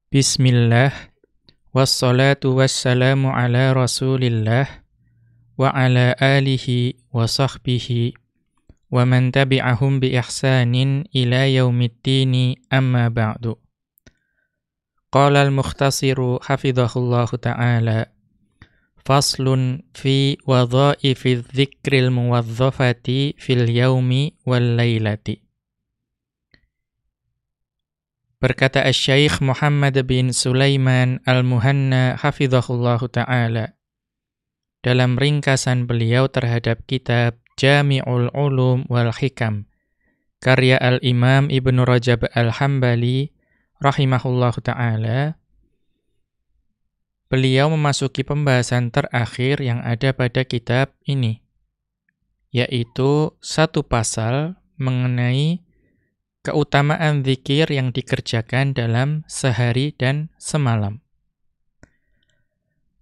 Bismillah, wassalatu wassalamu ala rasulillah, wa ala alihi wa sahbihi, wa man tabi'ahum bi ihsanin ila yaumiddini amma ba'du. Qala al-mukhtasiru hafidhahullahu ta'ala, faslun fi wadha'ifi dzikril muwazzafati fil yaumi wal lailati. Berkata Asy-Syaikh Muhammad bin Sulaiman Al-Muhanna hafizahullahu ta'ala dalam ringkasan beliau terhadap kitab Jami'ul Ulum wal Hikam karya Al-Imam Ibnu Rajab Al-Hambali rahimahullahu ta'ala. Beliau memasuki pembahasan terakhir yang ada pada kitab ini, yaitu satu pasal mengenai keutamaan zikir yang dikerjakan dalam sehari dan semalam.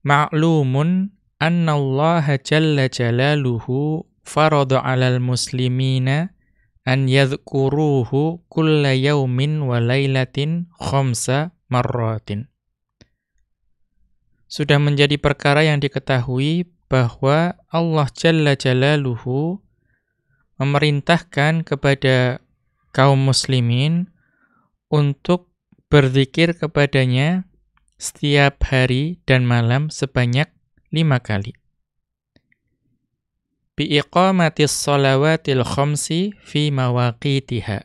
Ma'lumun annallaha jalla jalaluhu farada 'alal muslimina an yadhkuruhu kulla yaumin wa lailatin khamsa marratin. Sudah menjadi perkara yang diketahui bahwa Allah jalla jalaluhu memerintahkan kepada kaum muslimin untuk berzikir kepadanya setiap hari dan malam sebanyak 5 kali. Biiqamatis shalawatil khamsi fi mawaqitiha,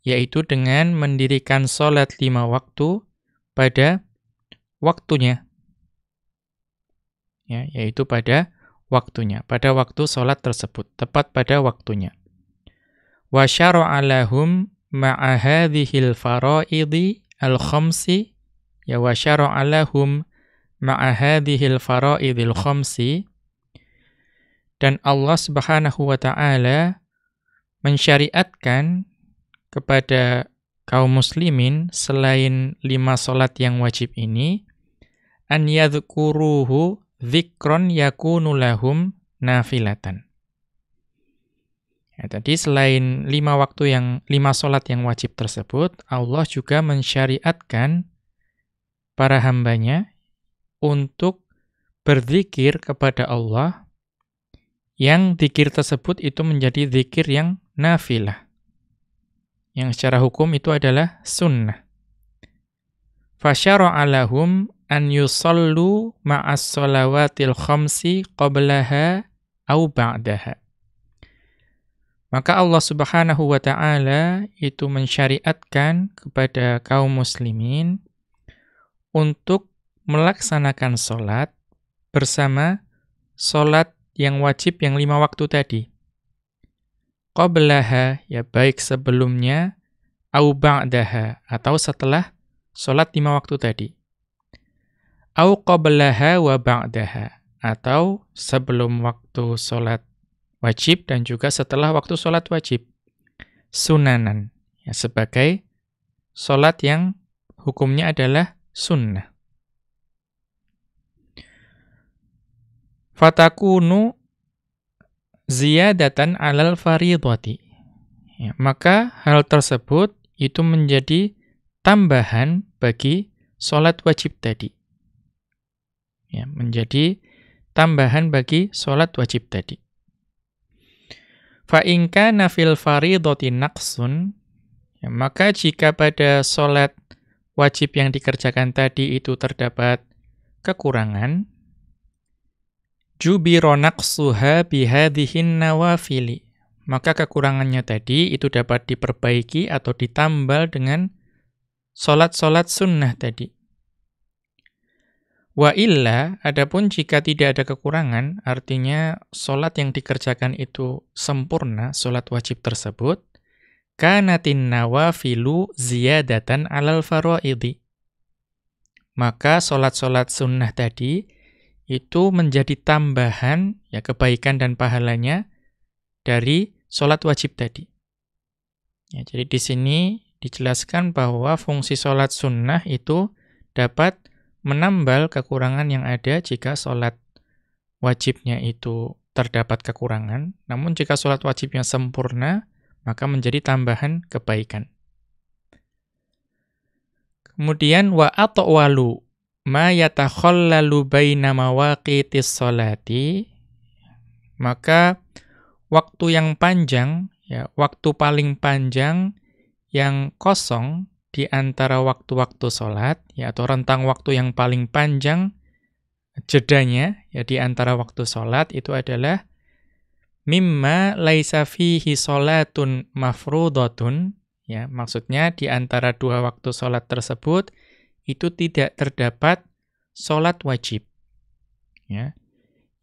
yaitu dengan mendirikan salat 5 waktu pada waktunya. Ya, yaitu pada waktunya, pada waktu salat tersebut, tepat pada waktunya. Wa syara'a lahum ma'a hadhil fara'idhi al-khamsi, ya wa syara'a lahum ma'a hadhil fara'idhil khamsi, dan Allah Subhanahu wa ta'ala mensyariatkan kepada kaum muslimin selain 5 salat yang wajib ini, an yadhkuruhu dzikron yakunu lahum nafilatan. Ya, tadi selain 5 salat yang wajib tersebut, Allah juga mensyariatkan para hambanya untuk berzikir kepada Allah, yang zikir tersebut itu menjadi zikir yang nafilah, yang secara hukum itu adalah sunnah. Fasyara'a lahum an yusallu ma'as shalawatil khamsi qablaha au ba'daha. Maka Allah Subhanahu wa ta'ala itu mensyariatkan kepada kaum muslimin untuk melaksanakan salat bersama salat yang wajib yang 5 waktu tadi. Qablaha, ya baik sebelumnya, au ba'daha, atau setelah salat 5 waktu tadi. Au qablaha wa ba'daha, atau sebelum waktu salat wajib dan juga setelah waktu sholat wajib. Sunanan, ya, sebagai sholat yang hukumnya adalah sunnah. Fatakunu ziyadatan alal faridhati. Ya, maka hal tersebut itu menjadi tambahan bagi sholat wajib tadi. Ya, menjadi tambahan bagi sholat wajib tadi. Fa in kana fil faridhati naqsun, ya, maka jika pada salat wajib yang dikerjakan tadi itu terdapat kekurangan, jubira naqsuha bihadhihin nawafili, maka kekurangannya tadi itu dapat diperbaiki atau ditambal dengan salat-salat sunnah tadi. Wa illa, adapun jika tidak ada kekurangan, artinya salat yang dikerjakan itu sempurna, salat wajib tersebut, kanatin nawafilu ziyadatan alal faraidhi. Maka salat-salat sunnah tadi itu menjadi tambahan, ya, kebaikan dan pahalanya dari salat wajib tadi. Ya, jadi di sini dijelaskan bahwa fungsi salat sunnah itu dapat menambal kekurangan yang ada jika sholat wajibnya itu terdapat kekurangan. Namun jika sholat wajibnya sempurna, maka menjadi tambahan kebaikan. Kemudian wa atwalu ma yatakhallalu baina mawaqitis sholati, maka waktu yang panjang, ya, waktu paling panjang yang kosong di antara waktu-waktu sholat, ya, atau rentang waktu yang paling panjang jedanya, ya, di antara waktu sholat itu adalah mimma laisa fihi sholatun mafruḍatun, ya, maksudnya di antara dua waktu sholat tersebut itu tidak terdapat sholat wajib, ya,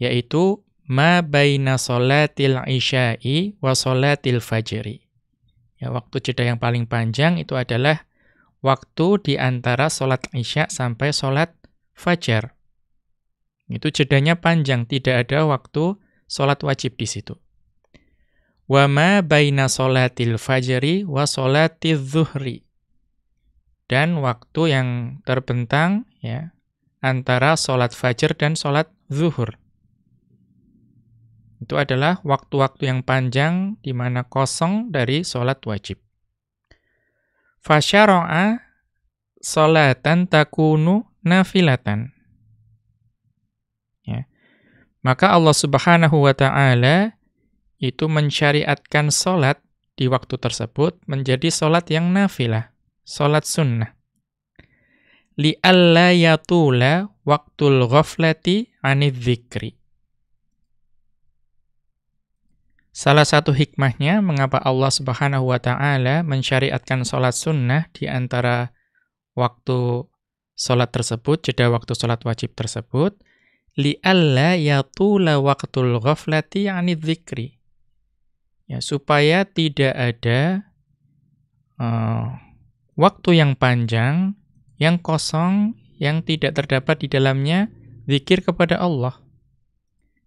yaitu ma baina sholatil isya'i wa sholatil fajri. Ya, waktu jeda yang paling panjang itu adalah waktu di antara sholat isya sampai sholat fajar. Itu jedanya panjang, tidak ada waktu sholat wajib di situ. Wa ma baina sholatil fajri wa sholatiz zuhri. Dan waktu yang terbentang, ya, antara sholat fajar dan sholat zuhur. Itu adalah waktu-waktu yang panjang di mana kosong dari sholat wajib. Fasyara'a sholatan takunu nafilatan. Ya. Maka Allah Subhanahu wa ta'ala itu mensyariatkan sholat di waktu tersebut menjadi sholat yang nafilah, sholat sunnah. Li'alla yatula waktul ghaflati anidz dzikri. Salah satu hikmahnya mengapa Allah Subhanahu wa ta'ala mensyariatkan sholat sunnah di antara waktu sholat tersebut, jeda waktu sholat wajib tersebut, li'alla yatula waqtul ghaflati 'anidz dzikri. Ya, supaya tidak ada waktu yang panjang, yang kosong, yang tidak terdapat di dalamnya zikir kepada Allah.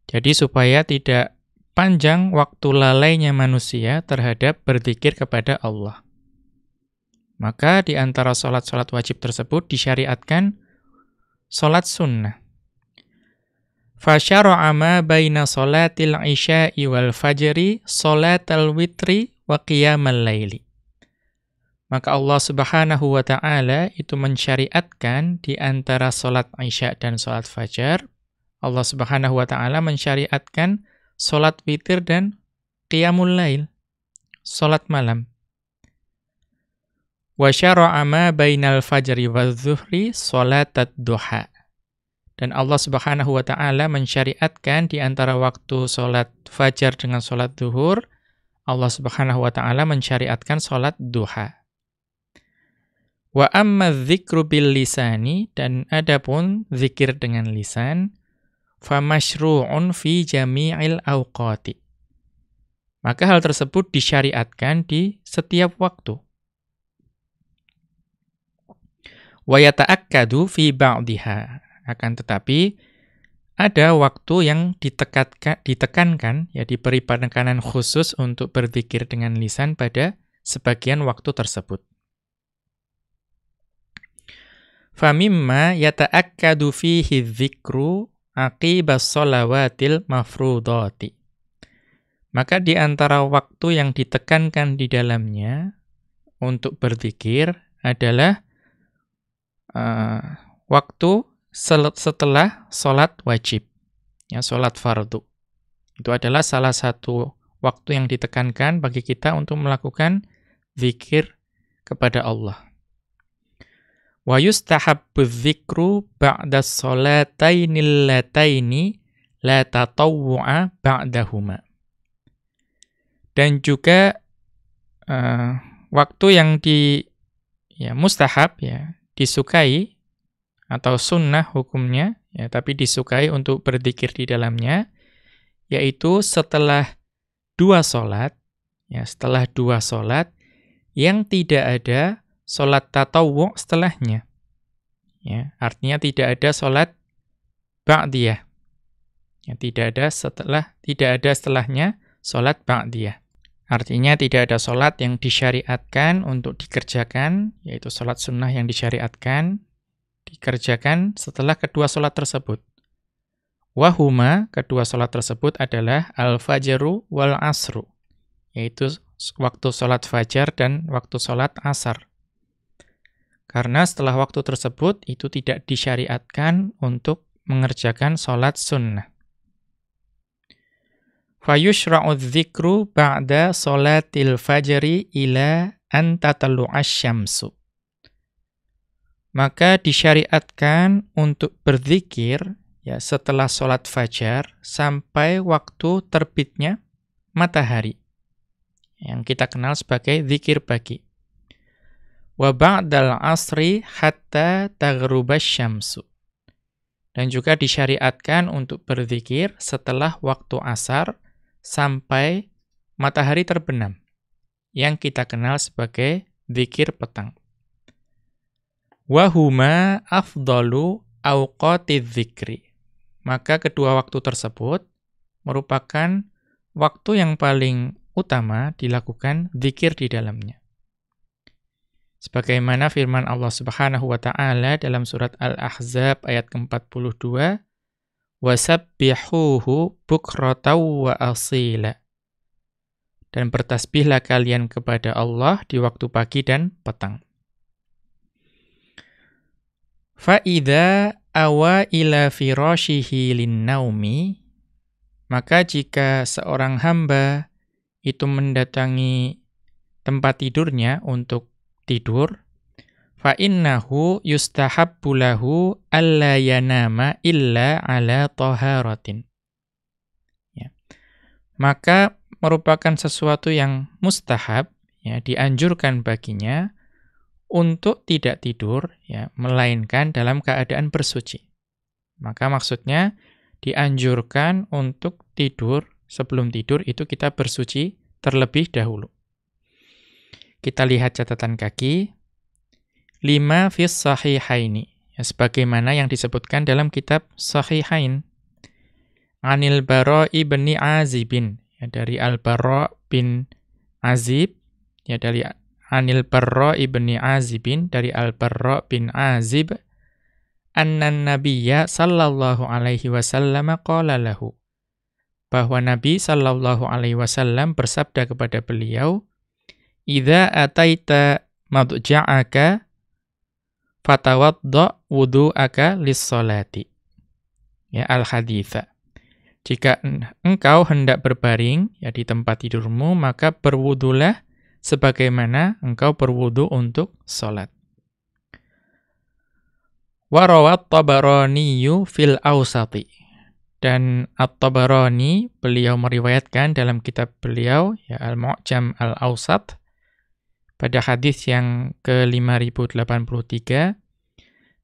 Jadi supaya tidak panjang waktu lalainya manusia terhadap berzikir kepada Allah. Maka di antara sholat-sholat wajib tersebut disyariatkan sholat sunnah. Fasyara'a ma baina sholatil isya'i wal fajri sholatal witri wa qiyamal laili. Maka Allah Subhanahu wa ta'ala itu mensyariatkan di antara sholat isya' dan sholat fajar, Allah Subhanahu wa ta'ala mensyariatkan sholat witir dan qiyamul lail, sholat malam. Wa syara'a ma bainal fajri waz zuhri sholatat duha. Dan Allah Subhanahu wa ta'ala mensyariatkan di antara waktu sholat fajar dengan sholat zuhur, Allah Subhanahu wa ta'ala mensyariatkan sholat duha. Wa amma dzikru bil lisani, dan adapun zikir dengan lisan, famashru'un fi jami'il awqati. Maka hal tersebut disyariatkan di setiap waktu. Wa yata'akkadu fi ba'diha. Akan tetapi ada waktu yang ditekankan, ya, diberi penekanan khusus untuk berzikir dengan lisan pada sebagian waktu tersebut. Famimma yata'akkadu fihi dzikru aqibas sholawatil mafrudhati. Maka di antara waktu yang ditekankan di dalamnya untuk berzikir adalah waktu setelah sholat wajib, ya, sholat fardu. Itu adalah salah satu waktu yang ditekankan bagi kita untuk melakukan zikir kepada Allah. Wa yustahabbu dzikru ba'da sholatainil lataini la tatawwu'a ba'dahuma. Dan juga waktu yang mustahab, ya, disukai atau sunnah hukumnya, ya, tapi disukai untuk berzikir di dalamnya, yaitu setelah dua sholat, ya, setelah dua sholat yang tidak ada sholat tatawwu' setelahnya, ya, artinya tidak ada sholat ba'diyah, ya, tidak ada setelahnya sholat ba'diyah. Artinya tidak ada sholat yang disyariatkan untuk dikerjakan, yaitu sholat sunnah yang disyariatkan dikerjakan setelah kedua sholat tersebut. Wahuma, kedua sholat tersebut adalah al-fajru wal asru, yaitu waktu sholat fajar dan waktu sholat asar. Karena setelah waktu tersebut itu tidak disyariatkan untuk mengerjakan sholat sunnah. Fayushra'u dzikru ba'da sholatil fajri ila an tatallu'asy syamsu. Maka disyariatkan untuk berzikir ya setelah sholat fajar sampai waktu terbitnya matahari, yang kita kenal sebagai zikir pagi. Wa ba'dal asri hatta taghrubasy syamsu. Dan juga disyariatkan untuk berzikir setelah waktu asar sampai matahari terbenam, yang kita kenal sebagai zikir petang. Wa huma afdalu awqatiz dzikri. Maka kedua waktu tersebut merupakan waktu yang paling utama dilakukan zikir di dalamnya. Sebagaimana firman Allah Subhanahu wa taala dalam surat Al-Ahzab ayat ke-42, "Wasabbihuhu bukratan wa asila." Dan bertasbihlah kalian kepada Allah di waktu pagi dan petang. Fa'idha awa ila firashihi linnaumi, maka jika seorang hamba itu mendatangi tempat tidurnya untuk tidur, fa'innahu yustahabbu lahu alla yanama illa ala taharatin. Ya. Maka merupakan sesuatu yang mustahab, ya, dianjurkan baginya untuk tidak tidur, ya, melainkan dalam keadaan bersuci. Maka maksudnya dianjurkan untuk tidur, sebelum tidur itu kita bersuci terlebih dahulu. Kita lihat catatan kaki. 5 fis sahihaini, ya, sebagaimana yang disebutkan dalam kitab Sahihain. Anil Bara' ibni Azibin, ya, dari Al-Bara' bin Azib, ya, dari Anil Barra ibni Azibin, dari Al-Barra bin Azib, annan nabiyya sallallahu alaihi wasallam qala lahu, bahwa Nabi sallallahu alaihi wasallam bersabda kepada beliau, idza ataita madja'aka fatawadda wudu'aka lis-sholati. Ya, al-haditsa. Jika engkau hendak berbaring, ya, di tempat tidurmu, maka berwudulah sebagaimana engkau berwudu untuk sholat. Wa rawat Tabaraniyu fil Awsati. Dan At-Tabarani, beliau meriwayatkan dalam kitab beliau, ya, Al-Mu'jam Al-Awsat, pada hadis yang ke-5083,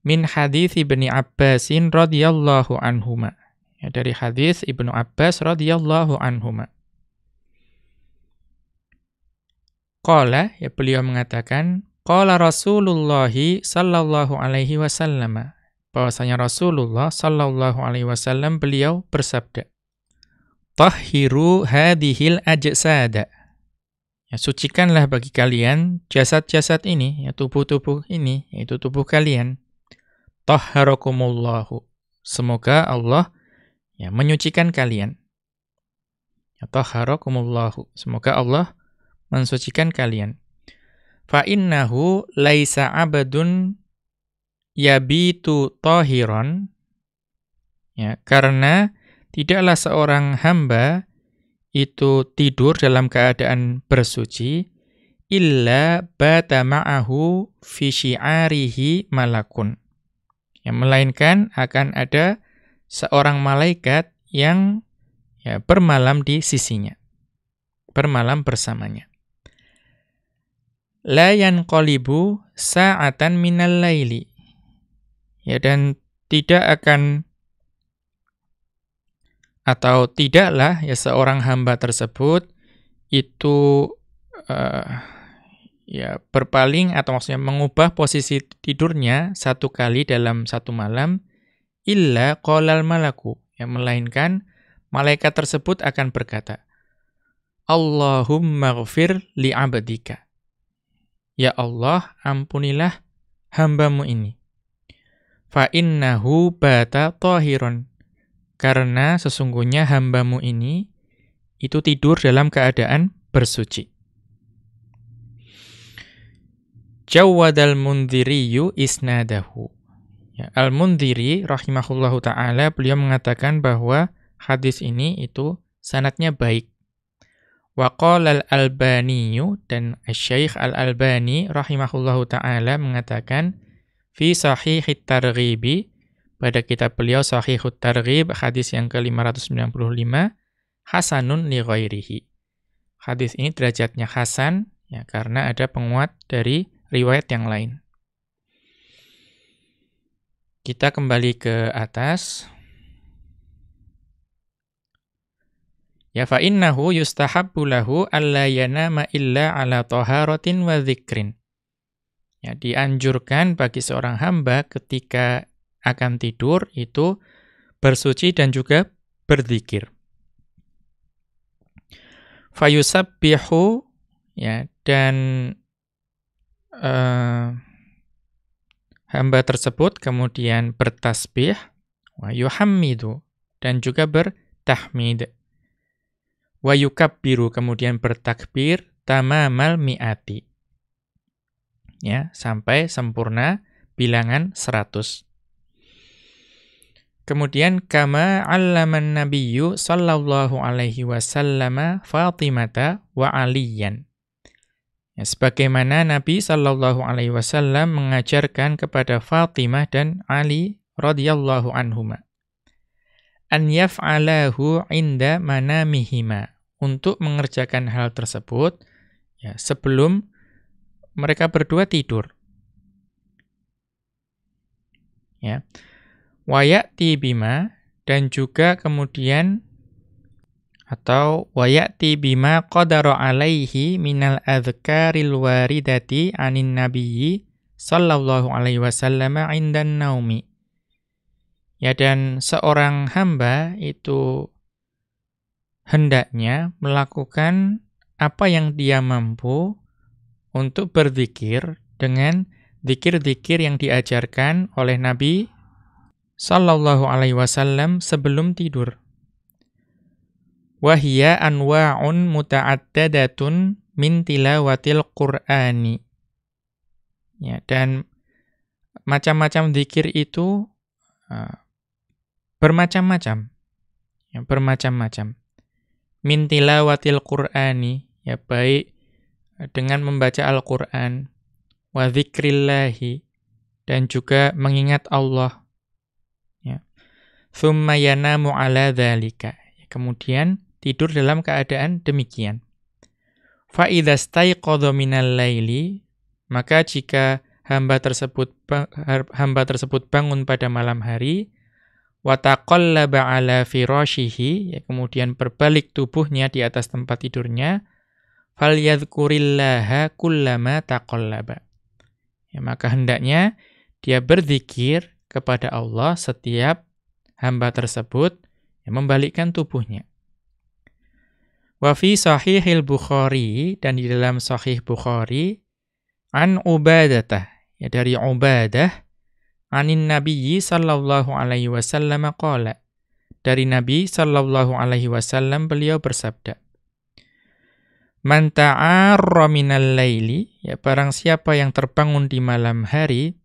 min hadis Ibni Abbasin radhiyallahu anhuma. Ya, dari hadis Ibnu Abbas radhiyallahu anhuma. Qala, ya, beliau mengatakan, qala Rasulullah sallallahu alaihi wasallam, bahwasanya Rasulullah sallallahu alaihi wasallam beliau bersabda, tahhiru hadhil ajsada, ya, sucikanlah bagi kalian jasad-jasad ini, ya, tubuh-tubuh ini, yaitu tubuh kalian. Tahharakumullahu, semoga Allah, ya, menyucikan kalian. Ya, tahharakumullahu, semoga Allah mensucikan kalian. Fa innahu laisa abadun yabitu tahiran, ya, karena tidaklah seorang hamba itu tidur dalam keadaan bersuci illa bata ma'ahu fi syi'arihi malakun, ya, melainkan akan ada seorang malaikat yang, ya, bermalam di sisinya, bermalam bersamanya. La yanqalibu sa'atan minal laili, ya, dan tidak akan atau tidaklah, ya, seorang hamba tersebut itu ya, berpaling atau maksudnya mengubah posisi tidurnya satu kali dalam satu malam, illa qalal malaku, ya, melainkan malaikat tersebut akan berkata, Allahumma ghfir li 'abdika, ya Allah, ampunilah hambamu ini. Fa innahu bata tahiron, karena sesungguhnya hambamu ini itu tidur dalam keadaan bersuci. Jawadal Mundhiriyu isnadahu. Ya, Al-Mundhiri rahimahullahu ta'ala, beliau mengatakan bahwa hadis ini itu sanadnya baik. Wa qala al-Albaniyu, dan Asy-Syaikh Al-Albani rahimahullahu ta'ala mengatakan fi Sahihit Targhibi, pada kitab beliau Sahihut Targhib hadis yang ke-595, hasanun li ghairihi. Hadis ini derajatnya hasan ya karena ada penguat dari riwayat yang lain. Kita kembali ke atas. Ya fa innahu yustahabbu lahu alla yanama illa ala taharatin wa dzikrin. Ya, dianjurkan bagi seorang hamba ketika akan tidur itu bersuci dan juga berzikir. Fayusabbihu, ya, dan hamba tersebut kemudian bertasbih, wa yuhammidu, dan juga bertahmid, wa yukabbiru, kemudian bertakbir, tamamal mi'ati, ya, sampai sempurna bilangan 100. Kemudian kama 'allaman nabiyyu sallallahu alaihi wasallam Fatimata wa Aliyan. Ya, sebagaimana Nabi sallallahu alaihi wasallam mengajarkan kepada Fatimah dan Ali radhiyallahu anhuma. An yaf'alahu 'inda manamihima, untuk mengerjakan hal tersebut ya sebelum mereka berdua tidur. Ya. Wa ya'ti bima, dan juga kemudian atau wa ya'ti bima qadara alaihi minal adhkaril waridati anin nabiyyi sallallahu alaihi wasallam 'indan naumi. Ya, dan seorang hamba itu hendaknya melakukan apa yang dia mampu untuk berzikir dengan zikir-zikir yang diajarkan oleh Nabi sallallahu alaihi wasallam sebelum tidur. Wahia anwa'un muta'addadatun min tilawatil Qur'ani. Ya, dan macam-macam zikir itu bermacam-macam. Ya, bermacam-macam. Min tilawatil Qur'ani, ya, baik dengan membaca Al-Qur'an, wa dzikrillahi, dan juga mengingat Allah. Ya. Tsumma yanamu 'ala dzalika. Kemudian tidur dalam keadaan demikian. Fa idza staiqadha minal laili, maka jika hamba tersebut bangun pada malam hari, wa taqallaba 'ala firashihi, ya, kemudian berbalik tubuhnya di atas tempat tidurnya, falyadhkurillaha kullama taqallaba. Ya, maka hendaknya dia berzikir kepada Allah setiap hamba tersebut yang membalikkan tubuhnya. Wa fi sahihil Bukhari, dan di dalam sahih Bukhari, an Ubadah, ya, dari Ubadah, anin nabiyyi sallallahu alaihi wasallam qala, dari Nabi sallallahu alaihi wasallam beliau bersabda, man ta'arra minal laili, ya, barang siapa yang terbangun di malam hari,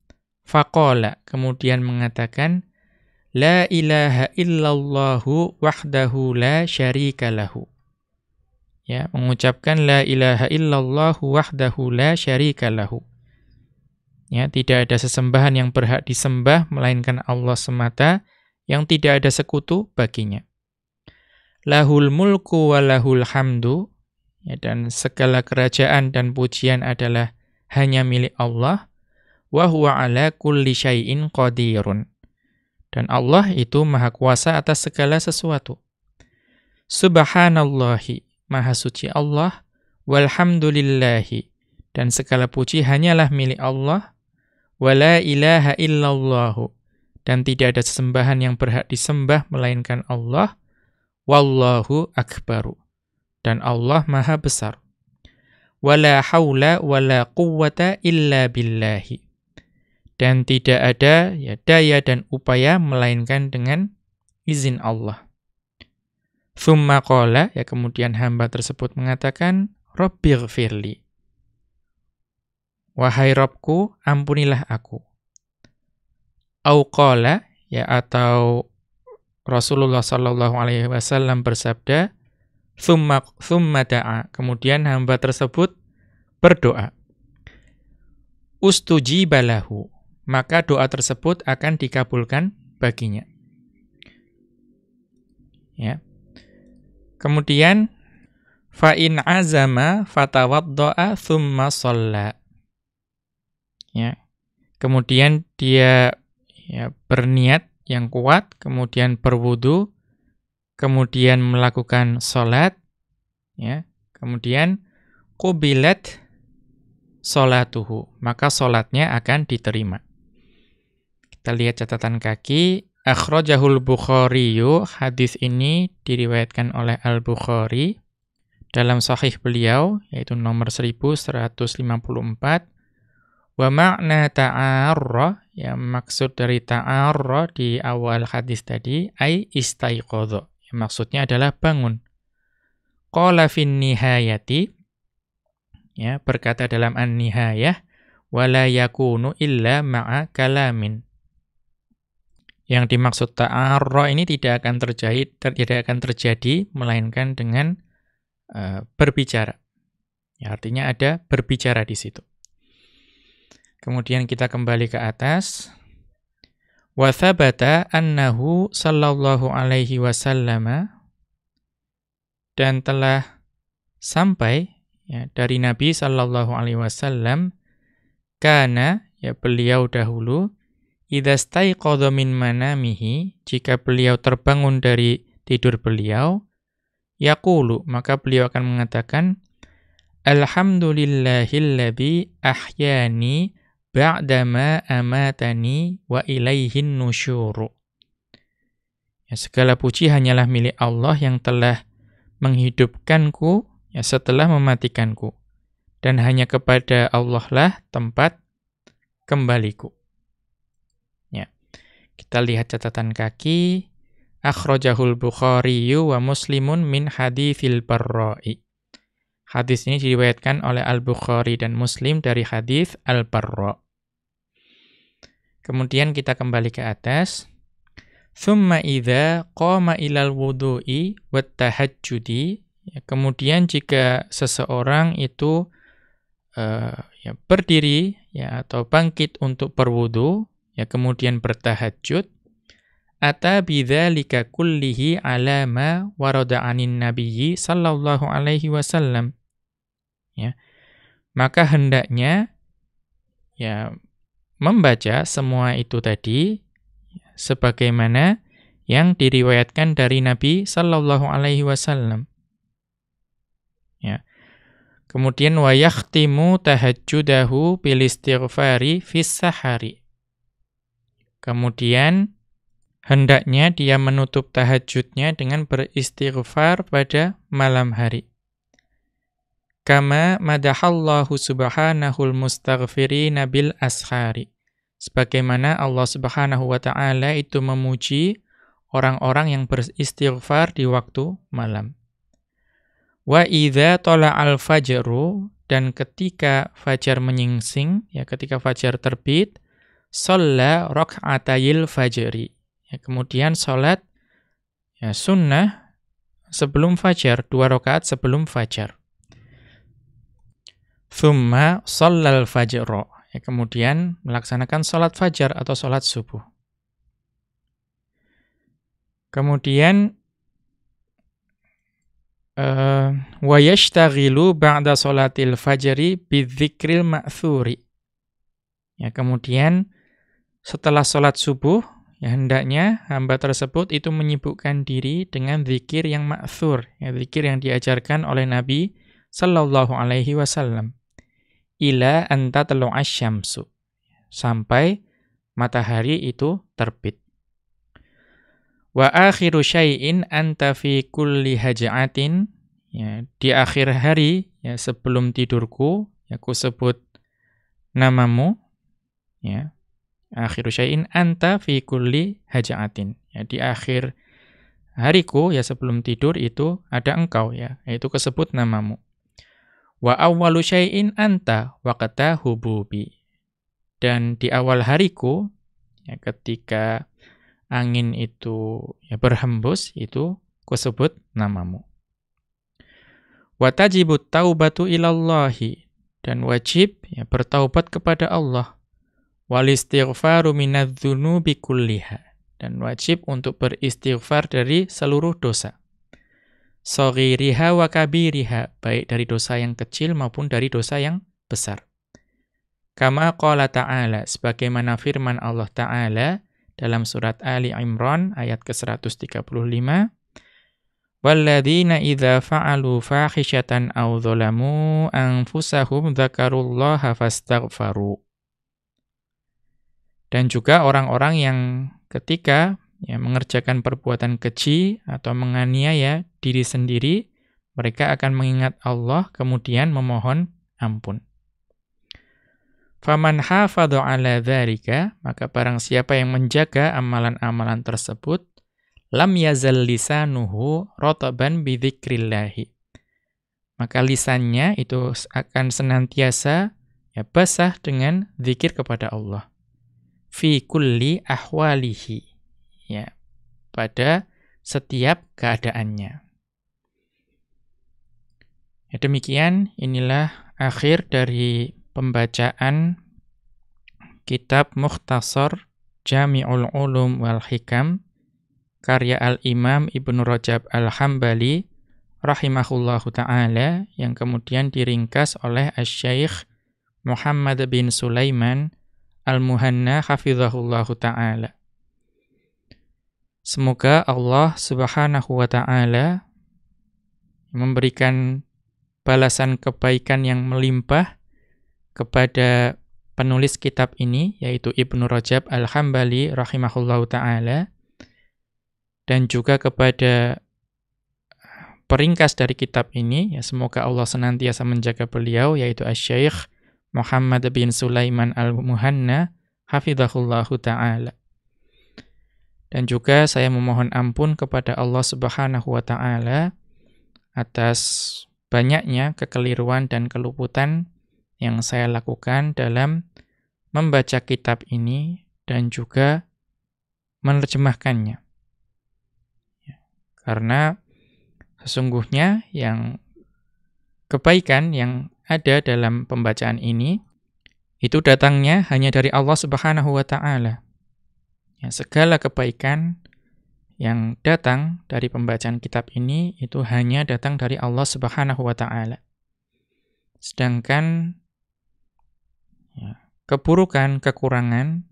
faqala, kemudian mengatakan, la ilaha illallahu wahdahu la syarika lahu. Ya, mengucapkan la ilaha illallahu wahdahu la syarika lahu. Ya, tidak ada sesembahan yang berhak disembah melainkan Allah semata, yang tidak ada sekutu baginya. Lahul mulku wa lahul hamdu, ya, dan segala kerajaan dan pujian adalah hanya milik Allah. Wa huwa ala kulli syai'in qadirun, dan Allah itu maha kuasa atas segala sesuatu. Subhanallahi, maha suci Allah, walhamdulillahi, dan segala puji hanyalah milik Allah, wala ilaha illallahu, dan tidak ada sesembahan yang berhak disembah melainkan Allah, wallahu akbaru, dan Allah maha besar. Wala haula wala quwwata illa billahi, dan tidak ada, ya, daya dan upaya melainkan dengan izin Allah. Tsumma qala, ya, kemudian hamba tersebut mengatakan, Rabbighfirli. wahai Rabbku, ampunilah aku. Au qala, ya, atau Rasulullah sallallahu alaihi wasallam bersabda, thumma da'a, kemudian hamba tersebut berdoa. Ustujiba lahu, maka doa tersebut akan dikabulkan baginya. Ya. Kemudian fa in azama fatawadda'a thumma shalla. Ya. Kemudian dia berniat yang kuat, kemudian berwudu, kemudian melakukan salat, ya. Kemudian qubilat sholatuhu, maka sholatnya akan diterima. Kita lihat catatan kaki. Akhrajahul Bukhariyu, hadis ini diriwayatkan oleh Al-Bukhari dalam sahih beliau, yaitu nomor 1154. Wa ma'na ta'arra, ya, maksud dari ta'arra di awal hadis tadi, ay istaiqadha, ya, maksudnya adalah bangun. Qala fin nihayati, ya, berkata dalam An-Nihayah, wala yakunu illa ma'a kalamin. Yang dimaksud ta'arra ini tidak akan terjadi melainkan dengan berbicara. Ya, artinya ada berbicara di situ. Kemudian kita kembali ke atas. Wa thabata annahu sallallahu alaihi wasallam, dan telah sampai, ya, dari Nabi sallallahu alaihi wasallam, kana, ya, beliau dahulu, idza staiqadha min manamihi, jika beliau terbangun dari tidur beliau, yaqulu, maka beliau akan mengatakan, alhamdulillahilladzi ahyani ba'dama amatani wa ilaihin nusyuru. Ya, segala puji hanyalah milik Allah yang telah menghidupkanku, ya, setelah mematikanku, dan hanya kepada Allah lah tempat kembaliku. Ya. Kita lihat catatan kaki. Akhrajahul Bukhariyu wa Muslimun min haditsil Barra'i. Hadis ini diriwayatkan oleh Al-Bukhari dan Muslim dari hadis Al-Barra. Kemudian kita kembali ke atas. Thumma idza qama ilal wudu'i wat tahajjudi. Ya, kemudian jika seseorang itu ya, berdiri, ya, atau bangkit untuk berwudu, ya, kemudian bertahajud, ata bidzalika kullihi ala ma warada 'anin nabiyyi sallallahu alaihi wasallam. Ya. Maka hendaknya, ya, membaca semua itu tadi sebagaimana yang diriwayatkan dari Nabi sallallahu alaihi wasallam. Ya. Kemudian wa yakhtimu tahajjudahu bil istighfari fis sahari. Kemudian hendaknya dia menutup tahajudnya dengan beristighfar pada malam hari. Kama madahallahu subhanahul mustaghfirina bil ashari. Sebagaimana Allah Subhanahu wa ta'ala itu memuji orang-orang yang beristighfar di waktu malam. Wa idza tala'al fajru, dan ketika fajar menyingsing, ya, ketika fajar terbit, shalla rak'atayil fajri. Ya, kemudian salat, ya, sunnah sebelum fajar, 2 rakaat sebelum fajar. Thumma shallal fajra. Ya, kemudian melaksanakan salat fajar atau salat subuh. Kemudian wa yashtaghilu ba'da sholatil fajri bidzikril ma'thuri. Ya, kemudian setelah salat subuh, ya, hendaknya hamba tersebut itu menyibukkan diri dengan zikir yang ma'thur, ya, zikir yang diajarkan oleh Nabi sallallahu alaihi wasallam. Ila anta tatlu'asy syamsu, sampai matahari itu terbit. Wa akhiru syai'in anta fi kulli haja'atin, ya, di akhir hari, ya, sebelum tidurku, ya, aku sebut namamu, ya. Akhiru syai'in anta fi kulli haja'atin, ya, di akhir hariku, ya, sebelum tidur itu ada engkau, ya, yaitu kesebut namamu. Wa awwalu syai'in anta waqta hububi. Dan di awal hariku, ya, ketika angin itu ya berhembus, itu kusebut namamu. Wa tajibut taubatu ilallahi. Dan wajib ya, bertaubat kepada Allah. Wal istighfaru minadz-dzunubi kulliha. Dan wajib untuk beristighfar dari seluruh dosa. Shaghiriha wa kabiriha, baik dari dosa yang kecil maupun dari dosa yang besar. Kama qala ta'ala, sebagaimana firman Allah Ta'ala dalam surat Ali Imran ayat ke-135, walladzina idza fa'alu fahishatan aw dzalamu anfusahum dzakarullaha fastaghfaru. Dan juga orang-orang yang ketika ya, mengerjakan perbuatan keji atau menganiaya diri sendiri, mereka akan mengingat Allah kemudian memohon ampun. Faman hafadha 'ala dzalika, maka barang siapa yang menjaga amalan-amalan tersebut, lam yazal lisanuhu rataban bi dzikrillah. Maka lisannya itu akan senantiasa ya basah dengan zikir kepada Allah. Fi kulli ahwalihi. Ya, pada setiap keadaannya. Ya, demikian, inilah akhir dari pembacaan kitab Mukhtasar Jami'ul Ulum wal Hikam karya Al-Imam Ibnu Rajab Al-Hambali rahimahullahu ta'ala, yang kemudian diringkas oleh Asy-Syaikh Muhammad bin Sulaiman Al-Muhanna hafizahullahu ta'ala. Semoga Allah Subhanahu wa ta'ala memberikan balasan kebaikan yang melimpah kepada penulis kitab ini, yaitu Ibnu Rajab Al-Hambali rahimahullahu ta'ala, dan juga kepada peringkas dari kitab ini, ya semoga Allah senantiasa menjaga beliau, yaitu Asy-Syaikh Muhammad bin Sulaiman Al-Muhanna hafizahullahu ta'ala. Dan juga saya memohon ampun kepada Allah Subhanahu wa ta'ala atas banyaknya kekeliruan dan keluputan yang saya lakukan dalam membaca kitab ini dan juga menerjemahkannya. Karena sesungguhnya yang kebaikan yang ada dalam pembacaan ini, itu datangnya hanya dari Allah Subhanahu wa ta'ala. Ya, segala kebaikan yang datang dari pembacaan kitab ini, itu hanya datang dari Allah Subhanahu wa ta'ala. Sedangkan ya, keburukan, kekurangan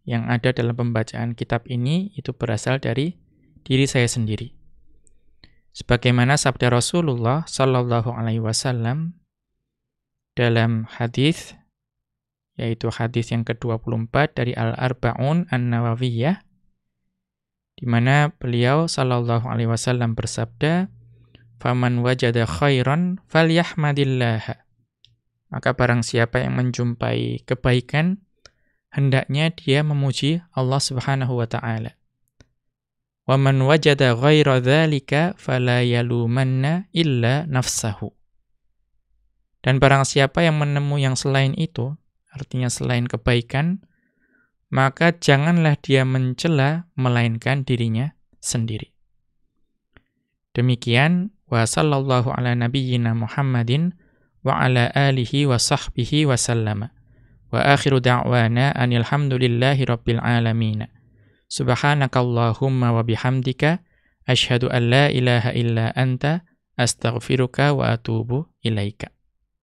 yang ada dalam pembacaan kitab ini itu berasal dari diri saya sendiri. Sebagaimana sabda Rasulullah sallallahu alaihi wasallam dalam hadis, yaitu hadis yang ke-24 dari Al-Arba'un An-Nawawiyah, di mana beliau sallallahu alaihi wasallam bersabda, "Faman wajada khairan falyahmadillah." Maka barang siapa yang menjumpai kebaikan, hendaknya dia memuji Allah Subhanahu wa ta'ala. Wa man wajada ghaira dzalika fala yalumanna illa nafsahu. Dan barang siapa yang menemui yang selain itu, artinya selain kebaikan, maka janganlah dia mencela melainkan dirinya sendiri. Demikian, wa sallallahu ala nabiyyina Muhammadin wa ala alihi wa sahbihi wa sallama. Wa akhiru da'wana anil hamdulillahi rabbil alamin. Subhanakallahumma wa bihamdika asyhadu an la ilaha illa anta astaghfiruka wa atubu ilaika.